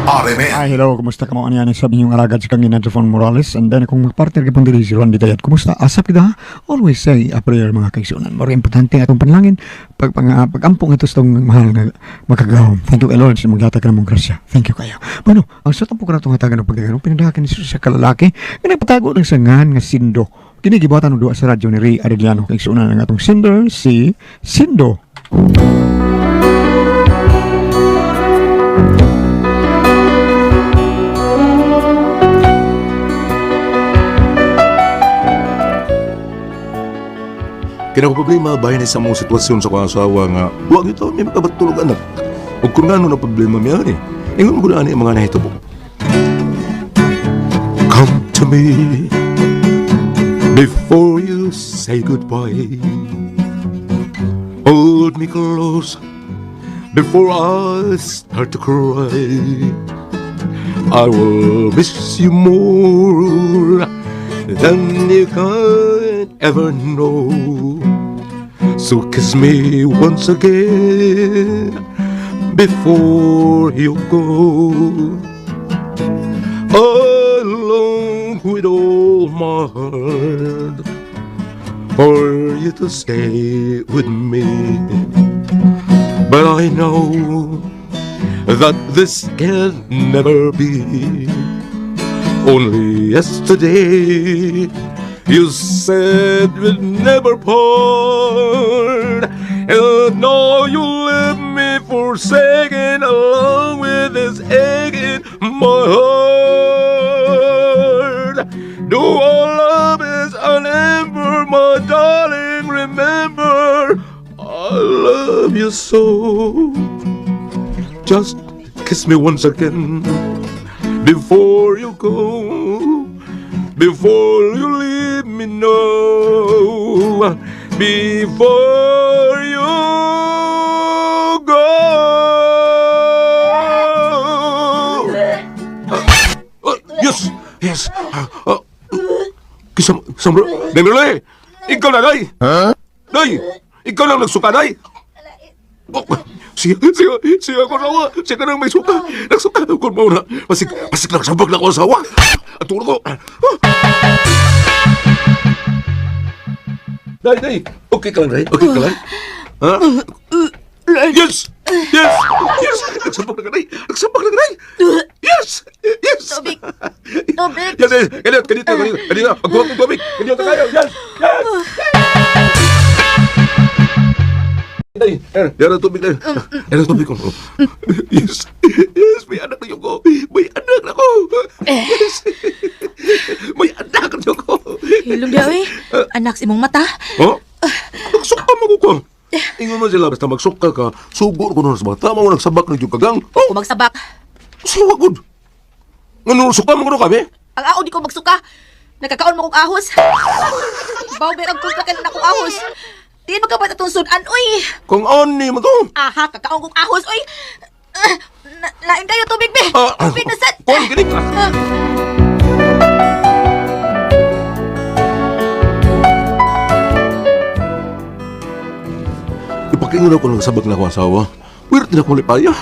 RMN. Hello, kumusta ka mo? Ano yan? Sabi niyong alagad si Kangina Jefon Morales. And then, kung magpartner ka pang diri si Randy Dayat, kumusta? Asap kita ha? Always say a prayer mga kaigsunan. More importante atong panalangin. Pag-ampong ito sa itong mahal na makagawang. Thank you, Lord, sa maglatag ka namang grasya. Thank you kayo. Bueno, ang sa tampo ka na itong hatagan ng pagkagano, pinadahakan ni Jesus sa kalalaki, pinagpatago ng sangan nga Sindo. Kinigibatan ng duwa sa radyo ni Ray Arellano. Kaigsunan ng atong sender, si Sindo. Kinakaproblema bahin sa mong sitwasyon sa kong asawa nga huwag ito may makabatulog anak. O kung nga na problema niya ni, ingon mo na ang mga nahitabo. Come to me before you say goodbye. Hold me close before I start to cry. I will miss you more than you can ever know. So kiss me once again before you go. I long with all my heart for you to stay with me. But I know that this can never be. Only yesterday you said we'd never part, and now you leave me forsaken along with this ache in my heart. Though our love is an ember, my darling, remember I love you so. Just kiss me once again before you go, before you leave me, no, before you go. Yes, yes. Kisam, Day, ikaw na, Day. Day, ikaw na nagsuka, Day. Siya ko sawa. Siya ka nang may suka. Nagsuka. Kung mo na. Pasig nagsabag na ako sawa. At tulog ko. Day. Okay ka lang, Day. Okay ka lang. Ha? Yes. Nagsabag na ka, Day. Yes. Tubig. Yes. Kanito. Agbuhat ng tubig. Kanito tayo. Yes. Day, yan ang tubig na. Yan ang tubig ko. Yes, may anak na ko. May anak na ko. Yes. May anak na ko. Hilom daw eh. Anak sa imong mata. Oh? Nagsuka mo ko. Ingon mo sila, basta magsuka ka, sugo ko na sa mata, mo nagsabak na yung kagang. Oh, Kung magsabak, suwagod. Nga suka mo ko kami? ang ako di ko magsuka. Nagkakaon mo kong ahos. Bawber ang kontrakan na akong ahos. Di magkapat atong sudan, uy. Kung ani mo to. Aha, kakaon kong ahos, uy. Lain kayo tubig, be. Tubig na set. Kung ginig ka. Ipakingon ako ng sabag na akong asawa. Weird din akong lipaya.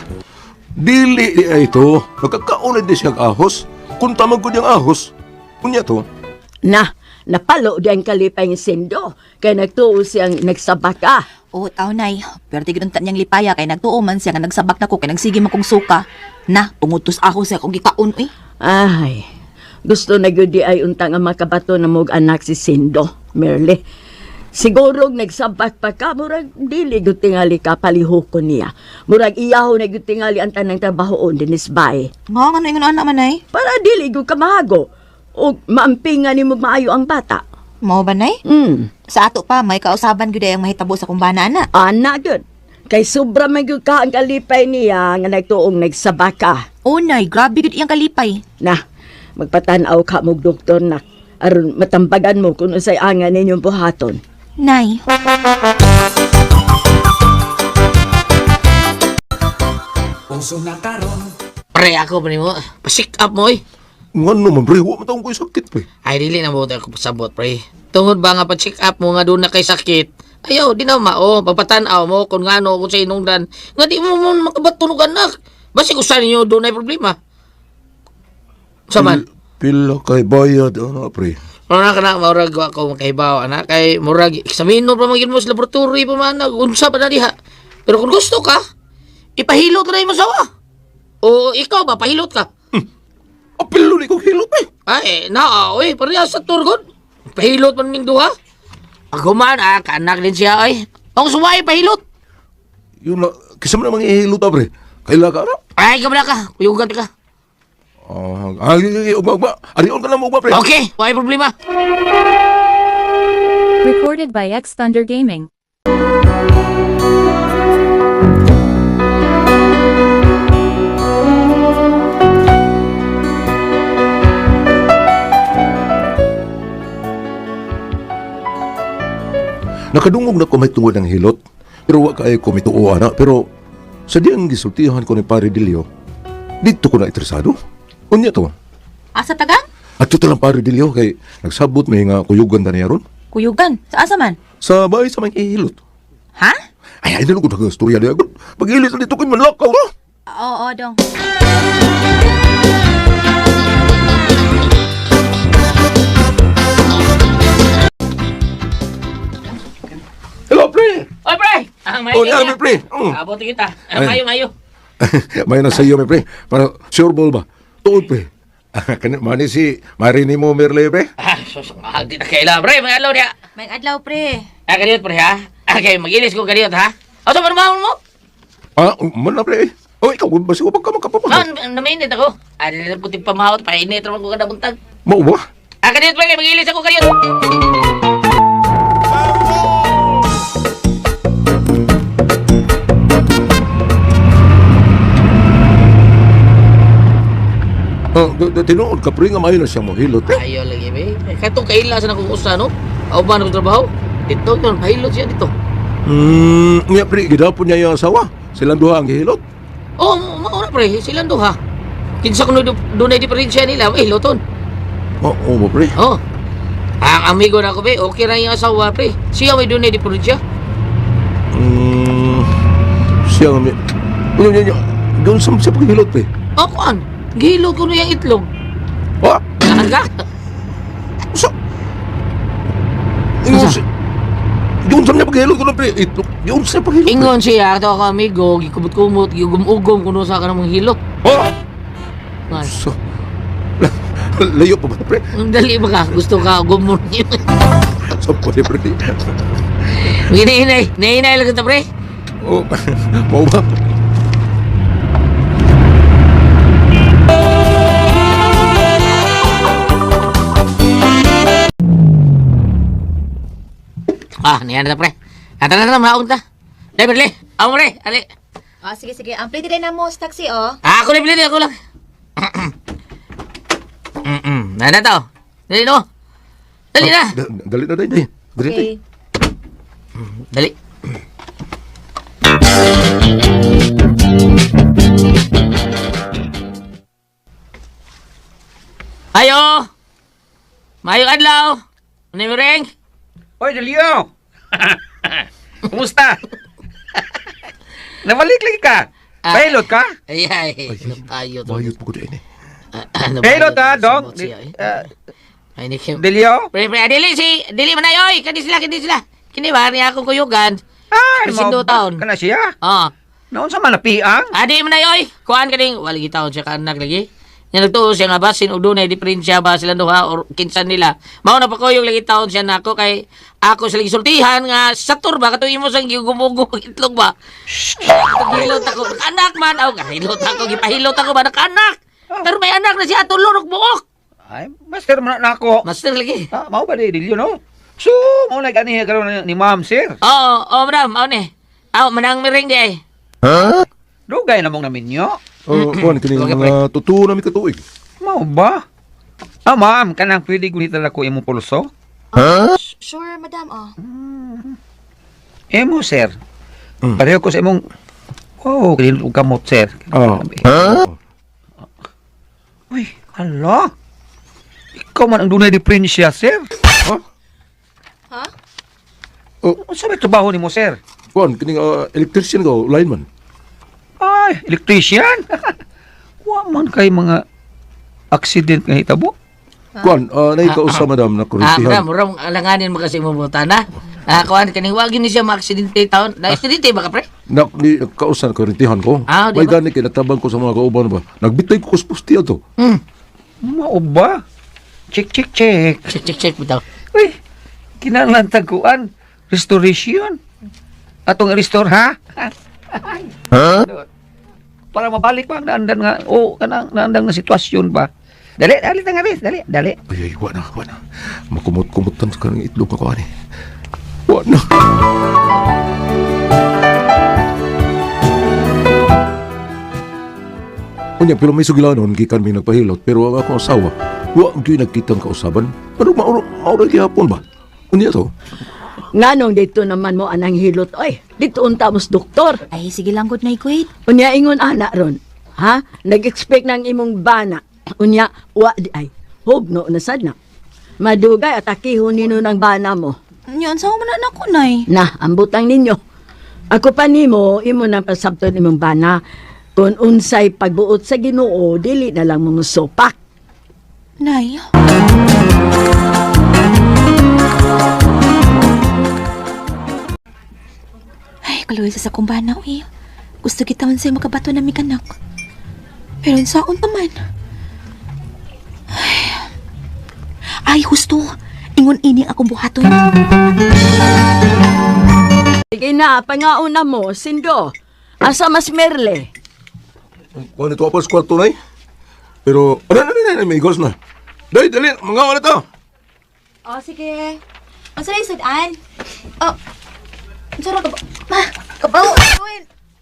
Dili niya ito. Nagkakaunad din siyang ahos. Kung tamag ko niyang ahos, kunya to. Napalo di ang kalipay ng Sindo. Kaya nagtuo siyang nagsabaka. Oo, tao, nay. Pero di ginuntan niyang lipaya kay nagtuo man siya nga nagsabak na ko kay nagsige man kong suka. Na, pungutos ahos siya kung gikaon, uy. Ay, gusto na yun di ay untang ang makabato na mong anak si Sindo, Merle. Siguro nagsabak pa ka, murag dili gutingali ka palihoko niya. Murag iyaho na gutingali ang tanang trabahoon dinis bay. Nga, nga na ingon anak man, nay. Para dili gu ka mahago. O maampingan ni mo maayo ang bata. Mao ba, nay? Sa ato pa, may kausaban gyud ang mahitabo sa kumbana, ana. Ana gud. Kay sobra man gyud ka ang kalipay niya nga nagtuong nagsabaka. Oo, nay. Grabe gyud iyang kalipay. Na, magpatanaw ka mo doktor nak. Aron matambagan mo kung usay angan ninyong buhaton. Nay. Pre, ako pa mo. Pasik up mo, eh. Nga naman, pre. Huwag matawang ko yung sakit, pre. Ay, dili na mo ako pasabot, pre. Tungod ba nga pa-check up mo nga doon na kay sakit? Ayaw, di na mao. Pagpatanaw mo kung nga no, kung sa inungdan. Nga di mo makabatunog anak. Basi kung saan ninyo doon ay problema. Saman. Pila kay bayad, ano, pre? Mura ka na, murag ako makahibaw, anak. Kay murag, eksamino pa magiging mo sa laboratory pa man, unsa pa na diha. Pero kung gusto ka, ipahilot na yung masawa. O ikaw ba, pahilot ka? Apilo ni kong hilot, eh. Ay, oy, parehas sa turgon. Pahilot man ning duha. Ako man, kanak din siya, ay. Ang suway, pahilot. Yun na, kisama namang ihilot, pre. Kaila ka, ano? Ay, kabala ka, kuyugan ka. Ugma. Ariyon ka na mo, ugma, pre. Okay, may problema. Recorded by X Thunder Gaming. Nakadungog na ko may tungod ng hilot. Pero wa kay ko mituo, ana. Pero sa diyang gisultihan ko ni Pare Dilio, dito ko na interesado. Unya to. Asa tagang? At ito lang Pare Dilio kay nagsabot may nga kuyugan na niya ron. Kuyugan. Sa asa man? Sa bahay sa may ihilot. Ha? Ay, dalo ko na istorya niya. Pag-ilit na dito ko manlakaw, no? Oo, dong. Hello, pre! Oy, pre! May Oh, yan, pre! Abotin kita. Ay. Mayo. May na sa iyo, pre. Para sure ball ba? Tuod, pre. Mani si Marini mo, Merle, pre. Di na kaila, pre. May alaw niya. May adlaw, pre. Kaniyot, pre, ha? Okay, mag-ilis ko kaniyot, ha? O, sa manumahon mo? Man na, pre. Oh, ikaw, basi ko pagka magkapapahal. Namainit ako. Ano puting pamahot, painit naman ko kada buntag. Mau ba? Kaniyot, pre, mag-ilis ako kaniyot. Tinuod ka, pre, nga may na siyang mohilot, pre. Ayaw lagi, be. Katong kaila sa nakong usa, no? Ako ba nang trabaho? Dito, yun, pahilot siya dito. Nga, pre, gidapon niya yung asawa. Silang duha ang gihilot. Oh, mauna, pre. Silang duha. Kinsa kung doon ay diferensya nila, mahiloton. Oo ba, pre? Oh. Ang amigo na ko, be, okay na yung asawa, pre. Siya may doon ay diferensya. Siya nga, may... Doon sa paghilot, pre. O, kuan? Gihilot ko na yung itlog. Ah! Nakaga? Sa... Doon sa niya paghilot ko na, pre. Doon sa paghilot, pre. Ingon siya, ito ako amigo, gikubot-kumot, gigum-ugom kuno sa kanang mga hilot. Ah! Ay, So... Layo pa ba, pre? dali ba ka? Gusto ka, gumon niyo. So, pre. Hinahinay lang kita, pre. Oh, mau ba? Niyan na, pre. Tara na, maong ta. Dahil, Berli. Ako mo, pre. Ali. Sige. Ang plate din na mo sa taxi, oh. Ako na, Berli. Ako lang. Nada to. Dali no. Dali na. Dali na, dali. Dali. Dali. Ayo. Mayong adlaw. Ano yung ring? Oy, Delio! Kumusta? Nabalik lagi ka? Pilot ka? Ay. Ayot. Bayot po ko din eh. Pilot ha, Dong? Ay, ni Kim. Delio? Pre, dili man na, oy. Kani sila. Kini ba niya akong kuyugan? Sindo taon. Kana siya? Oh. Noon sa manapiang? Adi man na, oy. Kuhaan ka ding, waligi taon siya kanak lagi. Yan nagtuo siya nga ba, sinugdo na diferensya ba sila duha or kinsan nila. Mao na pa ko yung lagi taon siya nako kay ako sila gisultihan nga sa turba katuin mo sang gigumugong itlog ba. Gihilot ako, anak man aw gihilot ako, gipahilot ako ba nakanak. Pero may anak na siya tulorok buok. Ay, master man na ako. Master lagi. Mao ba di Delio, no? So, mao na gani karon ni Ma'am Sir. Madam, mao ni. Aw manang miring di ay. Dugay na mong namin nyo. Kuhan, kini mga tutuo na may katuig. Mao ba? Ma'am, kanang pwede gunitan ako imong pulso? Sure, madam, oh. Emo, sir. Pareho ko sa imong... Oh, kinilog kamot, sir. Uy, hala. Ikaw man ang dunay diferensya, sir. Ha? Ano sabi trabaho ni mo, sir? Kuhan, kini electrician ko, lineman. Ay, electrician. Wa man kay mga accident nga hitabo. Kuan, naikausa madam na Mura, kurintihan. murang alanganin mo kasi mo na. Kuan kaning wag ni siya ma-aksidente taon. Na-aksidente ba ka pre? Kausa na kurintihan ko. Ah, di May ba? gani kinatabang ko sa mga kauban ba. Nagbitay ko kuspustiya to. Mao ba? Check. Check bitaw. Uy, kinahanglan taguan. Restoration. Atong restore, ha? Para mabalik pa ang naandan nga, kanang naandang na sitwasyon ba? Dali, tangaris, dali. Ay, wala. Makumot-kumutan sa kanang itlog ako ani. Wala. Unya, pero may sugilanon, gikan may nagpahilot, pero ang akong asawa, wa ang nagkitang kausaban. Pero maura gihapon ba? Unya to? Nganong dito naman mo anang hilot, oy. Dito unta mos doktor. Ay, sige lang good night, Kuwait. Unya ingon ana ron. Ha? Nag-expect ng imong bana. Unya, wa di ay. Hugno na sad na. Madugay at akihon nino ng bana mo. Yan, saan mo na ako, Nay? Na, ambutang ninyo. Ako pa nimo, imo nang pasabton imong bana. Kung unsay pagbuot sa Ginoo, dili na lang mong sopak. Nay. Ay, kaluwi sa kumbana, uy. Gusto kita man sa'yo makabato na kanak. Pero saan pa man? Ay, husto. Ingon ini akong buhaton. Sige na, pangauna mo, Sindo. Asa mas Merle? Kuan ito apos kwarto na Pero, may igos na. Dali, mga wala to. Oh, sige. Ang sarang sudan. Oh, ang sarang kabaw.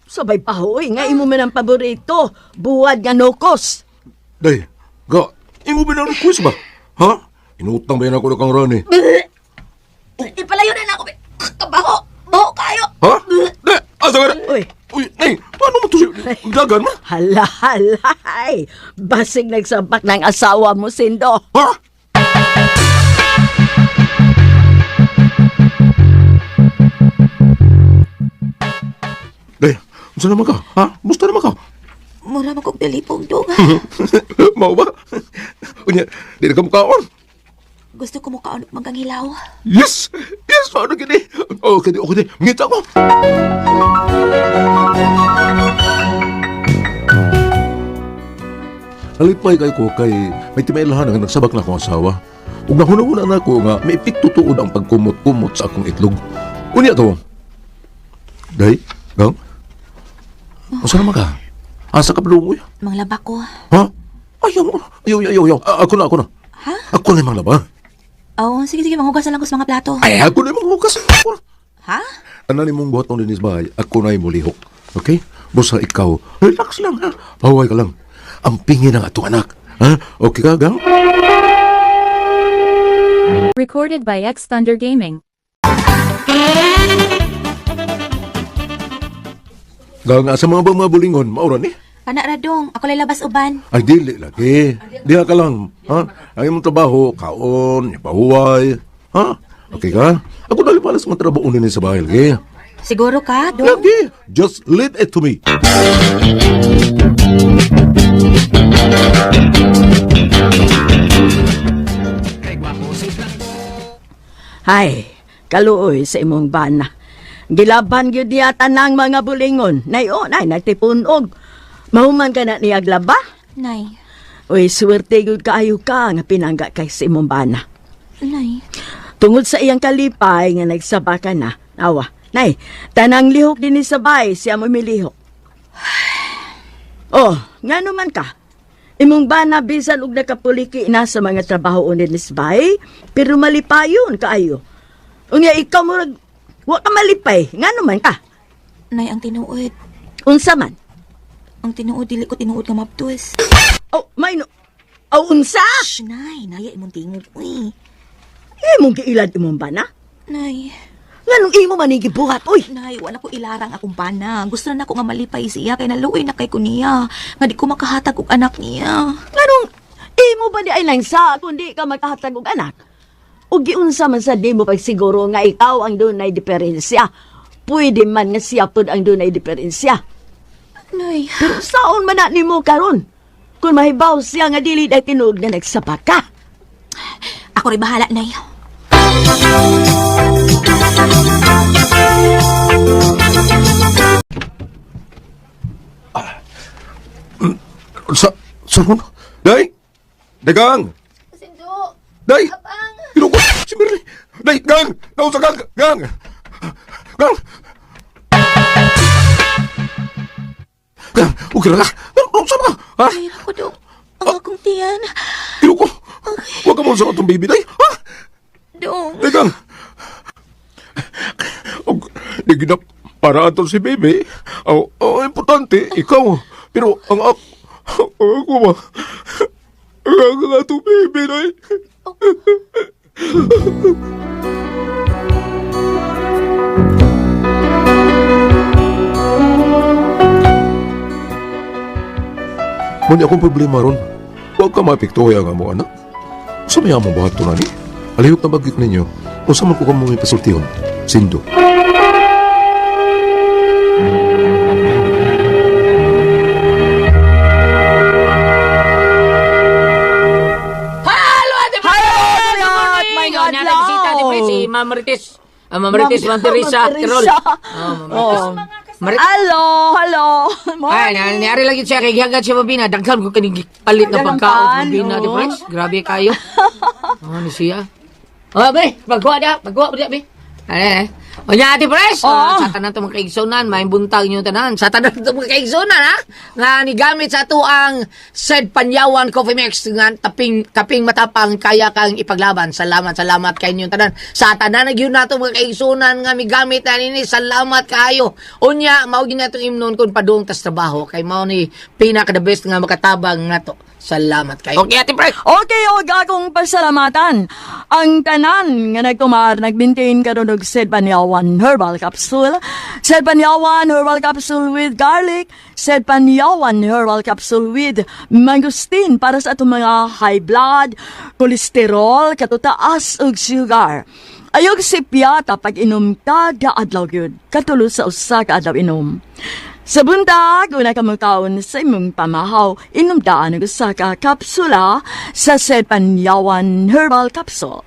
Sabay pa hoy, nga imo man ang paborito. Buwad nga nokos. Day, imo ba na request ba? Ha? Inutang ba yan ako na kang Rani? Ipalayo na ako. Kabaho. Baho kayo. Ha? Day, asa ka na? Uy, Uy, nay, paano mo to si dagan mo? halay. Basig nagsampak ng asawa mo, Sindo. Ha? Day, saan naman ka? Ha? Musta naman ka? Mura magkog dong. Mau ba? Unya, di na ka mukhaon. Gusto ko mo kaunok magang hilaw. Yes! Yes! Paano gini? Okay, ngita ko. Alipay kay ko kay may timailahan nga nagsabak na akong asawa. Ug nahuna-una na ako nga may epekto ang pagkumot-kumot sa akong itlog. Unya to. Day, gang? Asa naman ka? Asa ka palungoy? Manglaba ko. Ha? Ayaw. Ako na. Ha? Ako na yung manglaba. Oo, sige, manghugas na lang ko sa mga plato. Ay, ako na yung manghugas. Ha? Ano ni mong buhat ng linis bahay, ako na yung mulihok. Okay? Basta ikaw, relax lang ha. Paway ka lang. Ang pingin ng atong anak. Ha? Okay ka, gang? Recorded by X Thunder Gaming. Gang, sa mga bulingon, mauran eh. Kana radong, ako lalabas uban. Ay, dili lagi. Diha ka lang. Ha? Ang imong trabaho, kaon, pahuway. Ha? Okay ka? Ako na lipalas mga trabaho nini sa bahay lagi. Siguro ka, dong? Lagi. Just leave it to me. Hay, kaluoy sa imong bana. Gilaban gyud niya tanang mga bulingon. Nay, nagtipunog. Mahuman ka na niyag laba? Nay. Uy, swerte gyud kaayo ka nga pinangga kay sa imong bana. Nay. Tungod sa iyang kalipay nga nagsaba ka na. Awa, nay, tanang lihok din ni sabay siya mo milihok. Oh, nga naman ka. Imong bana bisan og nakapuliki na sa mga trabaho unin ni sabay, pero malipayon kaayo. Unya ikaw mo wa ka malipay, nga naman ka. Nay, ang tinuod. Unsa man? Ang tinuod, dili ko tinuod nga mabtos. Oh, may no. Oh, unsa? Shh, Nay. Naya imong tingog, uy. Imong giilad imong bana? Nay. Nganong imo manigi buhat, oy? Nay, wala ko ilarang akong pana. Gusto na ako nga malipay siya, kay naluoy na kay ko niya. Nga di ko makahatag og anak niya. Nganong imo ba di ay lang sa kundi ka makahatag og anak? O giunsa man sa di mo pagsiguro nga ikaw ang dunay diferensya. Pwede man nga siya pod ang dunay diferensya. Nay. Pero saon man na nimo karon? kung mahibaw siya nga dili day tinuod nga nagsabak ka. Ako rin bahala, Nay. Sa ron? Day! Dagang! Sindo! Day! Abang! Kinuko! Si Merle! Day! Gang! Naon sa gang! Gang! Gang! Gang! Okay na lang! Naon sa mga! Ha? Ay, ako do. Ang akong tiyan. Kinuko! Huwag ka mo sa itong baby, Day! Ha? Dong. Day, Gang! Di ginap para ato si baby. Importante, ikaw. Pero ang ako ba? Ang ato baby, Day! Muna akong problema ron. Huwag ka mapiktuhay ang amo, anak. Sa may among buhat to na ni. Alihok na bagit ninyo. O sa man ko kamo may pasultihon. Sindo. Halo, Ate Pres! Hayat! My God, Nata bisita, Ate Pres, si Ma'am Marites. Ma'am Marites, Ma'am Teresa, Tirol. Oh. Marit Hello. Ay, nangyari lagi siya kay Gihagat siya Mabina. Daghan ko kaning palit na pagkaon Mabina, Ate Pres. Grabe kayo. Ano siya? Be, pagkuha ba be? O niya, Ate Pres, sa tanan itong mga kaigsunan, may buntag niyo tanan. Sa tanan itong mga kaigsunan, ha? Nga nigamit sa ito ang Said Panyawan Coffee Mix, nga kaping matapang kaya kang ipaglaban. Salamat kayo niyo tanan. Sa tanan na yun na itong mga kaigsunan nga migamit na nini, salamat kayo. Unya, maugin na itong imnon kung padung tas trabaho. Kay mao ni pinaka-the best nga makatabang nga to. Salamat kayo. Okay, Ate Pres. Okay, og akong pasalamatan. Ang tanan nga nagtumar, nagbintain karon og Said Panyawan Herbal Capsule. Said Panyawan Herbal Capsule with garlic. Said Panyawan Herbal Capsule with mangosteen para sa atong mga high blood, kolesterol, katutaas og sugar. Ayog sipyata pag inom kada adlaw gyud. Katulo sa usa ka adlaw inom. Sa buntag, una ka magkaon sa imong pamahaw, inumdaan ang usa ka kapsula sa Said Panyawan Herbal Capsule.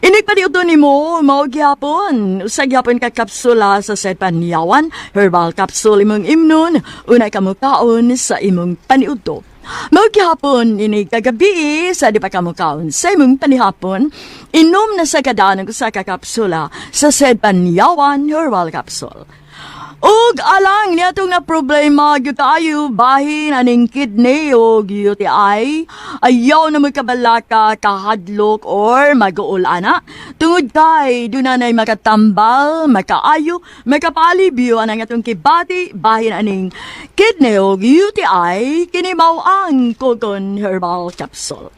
Inig-paniuto ni mo, maugyapon. Usa gyapon ka kapsula sa Said Panyawan Herbal Capsule imong imnon, una ka magkaon sa imong paniuto. Maugyapon, inig kagabi sa di pa ka magkaon sa imong panihapon, inom na sa kadaan ang usa ka kapsula sa Said Panyawan Herbal Capsule. Ug alang niya itong na problema gyud tayo bahin aning kidney o UTI, ayaw na magkabalaka, kahadlok or mag-uulana. Tungod kay dunanay makatambal, makaayo, makapalibyo anang atong kibati bahin aning kidney o UTI, kinimaw ang Kogon Herbal Capsule.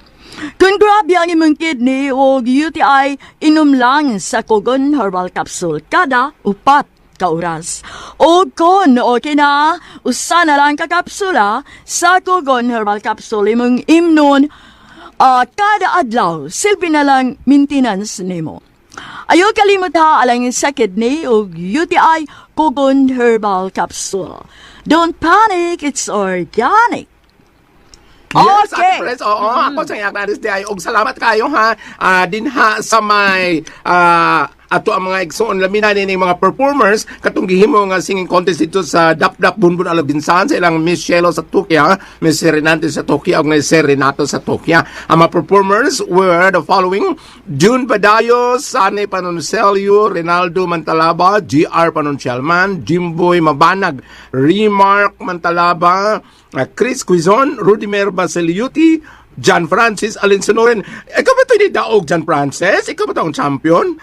Kung grabe ang imong kidney o UTI, inom lang sa Kogon Herbal Capsule kada 4 kauras. O kon, okay na, usa na lang kakapsula sa Kogon Herbal Capsule imong imnon kada adlaw, silbi na lang maintenance nimo. Ayaw kalimut ha alang sa kidney o UTI Kogon Herbal Capsule. Don't panic, it's organic. Yes, Okay. Ate Pres. Oo, ako sa iyak na di ay og salamat kayo ha. Dinha sa may ato ang mga igsoon lamin ni mga performers katong gihimo nga singing contest dito sa Dap Bunbun Alabinsan sa ilang Miss Cielo sa Tokyo, Miss Serenante sa Tokyo ug Miss Renato sa Tokyo. Ang mga performers were the following: June Badayo, Sane Panoncelio, Rinaldo Mantalaba, GR Panonchelman, Jimboy Mabanag, Remark Mantalaba, Chris Quizon, Rudimer Basiliuti, John Francis Alinsonoren. Ikaw ba ito ni Daog, John Francis? Ikaw ba ito ang champion?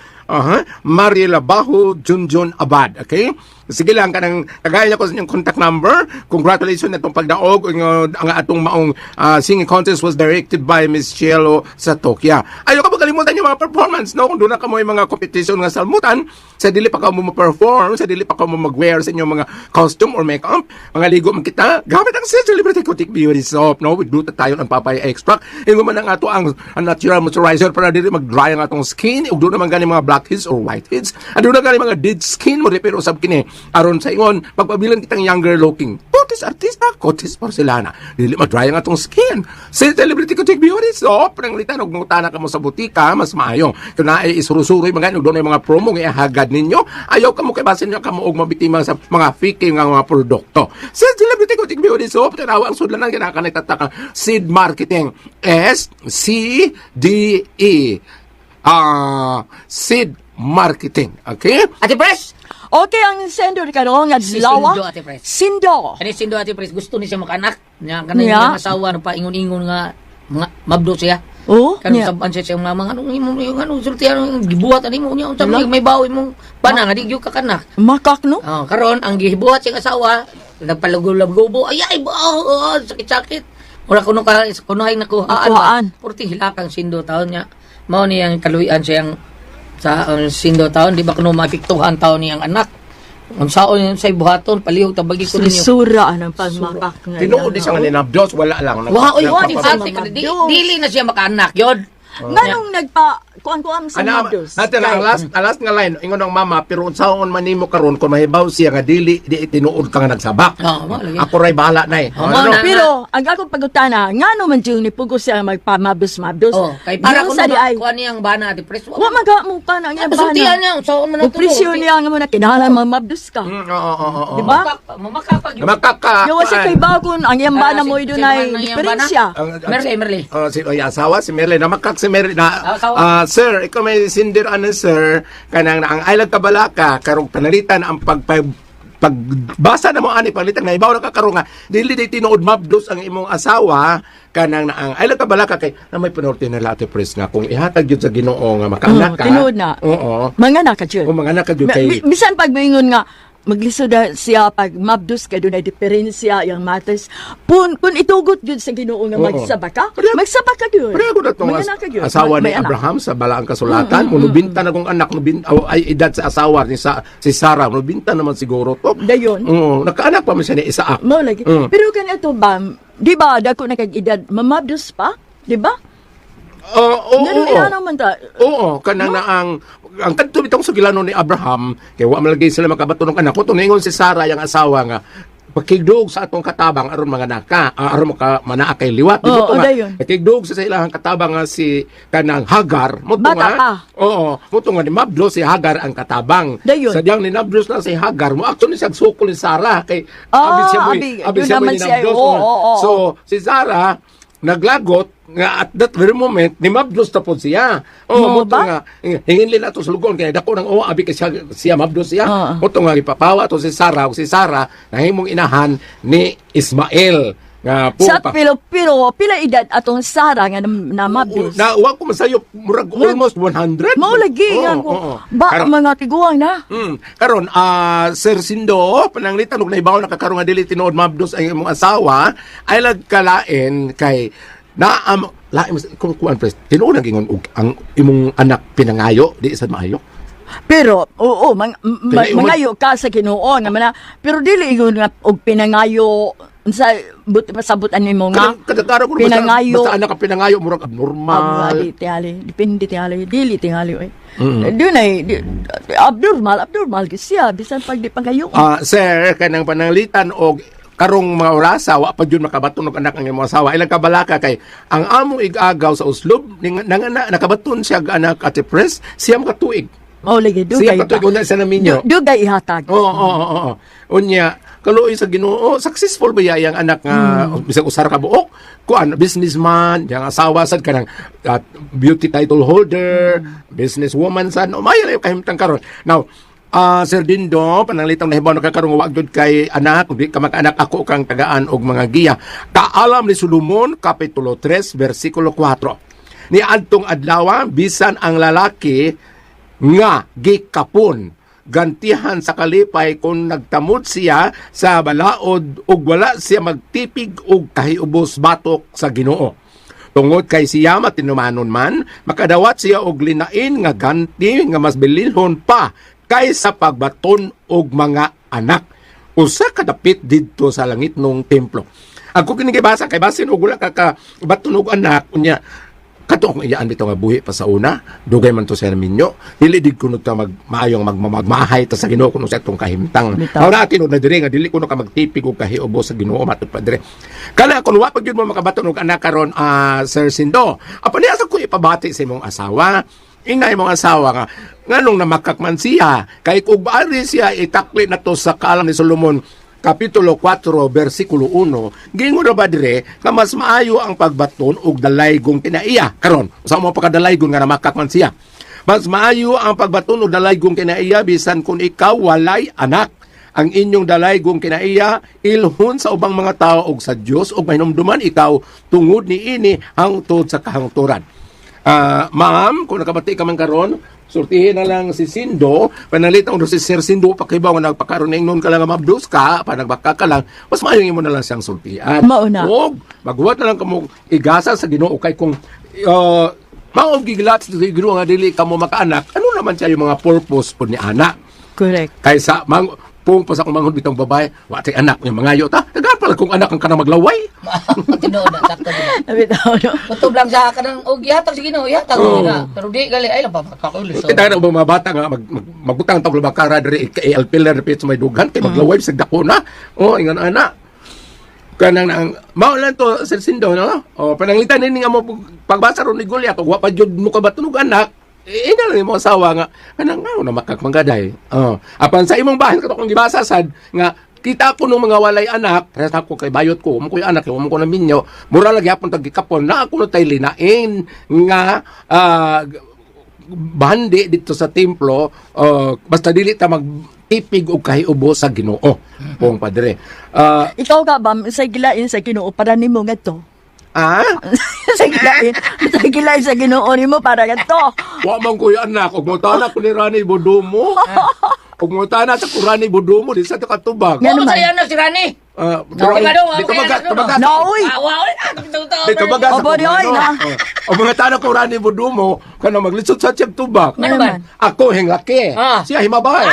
Mariela Bajo, Junjun Abad. Okay? Sige lang, kagaya niya ko sa inyong contact number. Congratulations na itong pagdaog. Ang atong maong singing contest was directed by Miss Cielo sa Tokyo. Ayaw ka magkalimutan yung mga performance, no? Kung doon na ka mo yung mga competition nga salmutan, sa dili pa ka mo ma-perform, sa dili pa ka mo mag-wear sa inyong mga costume or makeup, mga ligo man kita, gamit ang Celebrity Cotic Beauty Soap, no? With gluta tayo ng papaya extract. Yung man ang ato ang natural moisturizer para dili mag-dry ang atong skin. Ug doon naman gani mga blackheads or whiteheads. At doon na gani mga dead skin mo, pero usab kini aron sa ingon pagpabilan kitang younger looking. Kotis artista, kotis porcelana. Dili madry ang atong skin. Si celebrity ko take beauty so pananglitan og ngutana ka mo sa butika mas maayo. Kung naay isurusuroy mga og doon mga promo nga hagad ninyo, ayaw ka mo kay basin nyo ka mo og mabiktima sa mga fake nga mga produkto. Si celebrity ko take beauty so tanawa ang sudlanan kinaka nagtataka seed marketing SCDE. Seed marketing. Okay? Ate Pres! Okay, ang sendo karon nga Si lawa. Sindo, Ate Pres. Sindo. Kani sindo Ate Pres, gusto ni siya makanak. Nya kanang Yeah. yeah. asawa no pa ingon-ingon nga mga mabdo siya. Oh, Kanang niya. saban siya mga anong imo yung anong sultihan ang gibuhat ani mo nya unsa may bawi mong pana nga di gyud ka kanak. Makak, no? Oh, karon ang gibuhat siyang asawa, nagpalugol-lugo, ay sakit-sakit. Mura kuno ka kunohay nakuhaan. Nakuhaan. Purti hilakang sindo taon niya. Mao ni ang kaluyan siyang sa sindo taon, di ba kuno mapiktuhan taon niyang anak. Ang saon yun sa buhaton, palihog tabagi ko ninyo. Susura ang pagmakak nga. Tinuod di siya nga ninabdos, wala lang. Wow, oy, di Nagpapabalik. ate, dili na siya makaanak, yod. Nganong kuan sa Ana, Mabdos? natin ang last nga line, ingon ng mama, pero unsaon man nimo karon kung mahibaw siya nga di tinuod ka nga nagsabak. Oo, wala lagi. Ako ray bahala na eh. Oo, Ano? na. Pero, ang akong pagutana, nga naman diyong nipugo siya magpamabdos-mabdos. Oh, kay para Yung ko sa di ay, kuha niyang bana ate pres. wa maga mo pa na nga Pasultihan bana. niya, saon man Kung presyo niya nga mo na kinahanglan mamabdos ka. Oo. Di ba? Mamakapag yun. Makaka. Yawa siya kay Bakon, ang iyang bana mo doon ay diferensya. Merle. Si asawa si Merle na makak si Merle na Asawa. sir ikaw may sindir ano sir kanang na ang island kabalaka karong panalitan ang pagbasa na mo ani palitan nga ibaw na ka karong nga dili di tinuod mabdos ang imong asawa kanang na ang island kabalaka kay na may penorte na late press nga kung ihatag yun sa Ginoo nga makaanak ka. Tinuod na. Oo. Mga nakadyo. Kung mga anak ka yun kay Bisan pag maingon nga, maglisod na siya pag mabdos ka doon ay diferensya yung matters. Kung itugot yun sa Ginoo nga Oo. magsabaka, Pareho- magsabaka yun. Pareho ko na itong Mga anak ka yun. asawa ni May anak. Abraham sa Balaang Kasulatan. Munubinta na kong anak, ay edad sa asawa ni si Sarah. Munubinta naman siguro to. Dayon. Oo, nakaanak pa man siya ni Isaac. Mo lagi. Pero ganito ba, di ba, dako na kag-edad, mamabdos pa? Di ba? Oo. Ganun ina naman ta. Oo, kanang na ang kadto bitong sugilano ni Abraham kay wa malagay sila makabato ng anak ko tuningon si Sarah yang asawa nga pagkigdog sa atong katabang aron mga naka aron maka manaa kay liwat di Oo, ba dayon. pagkigdog sa ilahang katabang nga si kanang Hagar mo Bata pa. oo mo nga ni Mabdo si Hagar ang katabang Dayon. sadyang ni Nabdos na si Hagar mo actually siya sukol ni Sarah kay Abi, yun naman siya. Oo. so si Sarah naglagot nga at that very moment ni Mabdos tapos siya. Mo mo ba? nga hingin nila to sulugon kay dako nang abi kay siya Mabdos siya. Oo. Mo nga ipapawa to si Sarah nahimong inahan ni Ismael nga Sa pero pila edad atong Sara nga na mabdos. na wa ko masayo murag almost 100. Mo lagi Oo, nga ko. oo. Ba Karon- mga tiguang na. Karon Sir Sindo pananglitan og naibaw nakakaroon nga dili tinuod Mabdos ang imong asawa ay lagkalain kay na laim kuan pres tinuod ang ingon og ang imong anak pinangayo di sad maayo. Pero oo, Kaya, mangayo ka sa Ginoo nga mana. Pero dili ingon nga og pinangayo sa pasabutan nimo nga. Kadagaro ko Pinangayo. basta anak ka pinangayo murag abnormal. Di tingali, depende tingali, dili tingali oy. Doon ay abnormal siya bisan pag di pangayo. Sir kanang pananglitan og karong mga orasa wa pa jud makabaton og anak ang imong asawa ilang kabalaka kay ang among igagaw sa uslob nakabaton siya ang anak at pres siya makatuig. Mao lagi Siya dugay. katuig una sa naminyo. Dugay ihatag. Oo. Unya, kaluoy sa Ginoo, successful ba yang anak nga bisag usar ka buok? Kuan businessman, yang asawa sad kanang beauty title holder, businesswoman sad. Umayo layo kahimtang karon. Now, Sir Dindo, pananglitang nahibaw na kakarong wag jud kay anak, di ka mag-anak ako kang tagaan og mga giya. Kaalam ni Solomon, Kapitulo 3, versikulo 4. Ni adtong adlaw, bisan ang lalaki nga gikapon gantihan sa kalipay kung nagtamod siya sa balaod ug wala siya magtipig og kahiubos batok sa Ginoo. Tungod kay siya matinumanon man, makadawat siya og linain nga ganti nga mas bililhon pa kaysa pagbaton og mga anak. Usa kadapit didto sa langit nung templo. Ako kini basa kay basin og wala ka baton og anak unya katong iyaan bitaw nga buhi pa sa una, dugay man to sa minyo, dili dig kuno ta maayong magmahay ta sa Ginoo kuno sa itong kahimtang. Bitaw. Mao na tinud na diri nga dili kuno ka magtipig og kahiubo sa Ginoo matud pa diri. Kana kun wa pa gyud mo makabaton og anak karon Sir Sindo, apan niya sa ko ipabati sa imong asawa. Ingay mong asawa nga nganong namakakman siya kay kung baari siya itakli na to sa kaalam ni Solomon Kapitulo 4, versikulo 1, gingon na ba dire na mas maayo ang pagbaton og dalaygong kinaiya. Karon, sa mo pagkadalaygon nga namakakman siya. Mas maayo ang pagbaton og dalaygong kinaiya bisan kung ikaw walay anak. Ang inyong dalaygong kinaiya ilhon sa ubang mga tao og sa Dios ug mahinumduman ikaw tungod ni ini hangtod sa kahangturan. Ma'am, kung nakabati ka man karon, surtihin na lang si Sindo, panalitan ko si Sir Sindo, pakibaw nga nagpakaroon na ingnon ka lang mabdos ka, panagbaka ka lang, mas mayong mo na lang siyang surtihan. Mauna. O, maghuwat na lang kamo igasa sa Ginoo kay kung maong gigilat sa Ginoo nga dili ka mo makaanak, ano naman siya yung mga purpose po ni anak? Correct. Kaysa pung pa sa kong manghod bitong babae, wati anak yung mga yo ta. Tagal pala kung anak ang kanang maglaway. Tinuod na, sakto din. Bitaw, no? Kutob lang sa kanang og yatag sige no, yatag mo na. Pero di gali ay lang papakakulis. Kita na mga bata nga magbutang tag lubakara diri kay pillar pit sa may dughan kay maglaway sa dako na. Oh, ingon ana. Kanang nang maulan to Sir Sindo no. Oh, pananglitan ni nga mo pagbasa ron ni Goliath wa pa jud mo ka batunog anak. Ina lang mo asawa nga kanang na makakmanggaday. Oh, apan sa imong bahin kato kung gibasa sad nga kita ko nung mga walay anak, kaya ako kay bayot ko, mo ko yung anak, mo ko na minyo, mura lagi hapon tagikapon, na ako no tayo linain nga bandi dito sa templo, basta dili ta magtipig o kahiubo sa Ginoo. Pong padre. Ikaw ka ba, sa gilain sa Ginoo para nimo nga to? sa gilain sa Ginoo nimo para nga to. Wa man ko yung anak, og mo tanak ko ni Rani Bodomo. Og mo tanak sa Rani Bodomo, di sa to katubag. Yan Ano naman. sa na si Rani? Di ka magat. Nauy! Di ka magat. Opo, di oy, na. O mga tanak ko Rani Bodomo, kana maglisod sa tiyag tubag. Ano ba? Ako hinglaki. Siya himabay.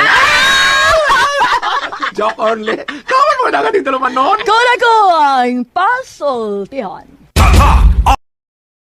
Joke only. Kawan mo na ganito naman noon. Kung ako ang pasultihan.